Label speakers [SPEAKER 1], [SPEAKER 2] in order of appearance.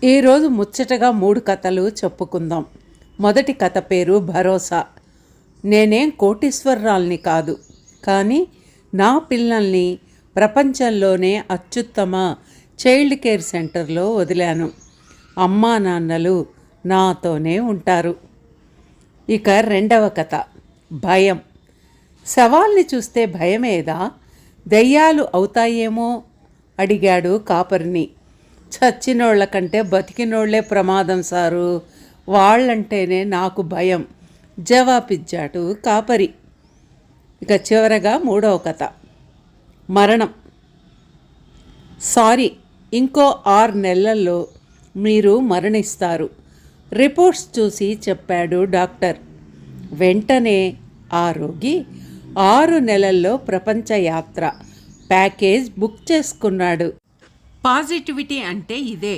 [SPEAKER 1] ఈరోజు ముచ్చటగా 3 కథలు చెప్పుకుందాం. మొదటి కథ పేరు భరోసా. నేనేం కోటీశ్వరరాల్ని కాదు, కానీ నా పిల్లల్ని ప్రపంచంలోనే అత్యుత్తమ చైల్డ్ కేర్ సెంటర్లో వదిలాను. అమ్మా నాన్నలు నాతోనే ఉంటారు. ఇక రెండవ కథ భయం. శవాల్ని చూస్తే భయమేదా? దెయ్యాలు అవుతాయేమో అడిగాడు కాపరిని. చచ్చినోళ్ల కంటే బతికినోళ్లే ప్రమాదం సారు, వాళ్ళంటేనే నాకు భయం జవాబిచ్చాడు కాపరి. ఇక చివరగా మూడవ కథ మరణం. సారీ, ఇంకో 6 నెలల్లో మీరు మరణిస్తారు, రిపోర్ట్స్ చూసి చెప్పాడు డాక్టర్. వెంటనే ఆ రోగి 6 నెలల్లో ప్రపంచ యాత్ర ప్యాకేజ్ బుక్ చేసుకున్నాడు. పాజిటివిటీ అంటే ఇదే.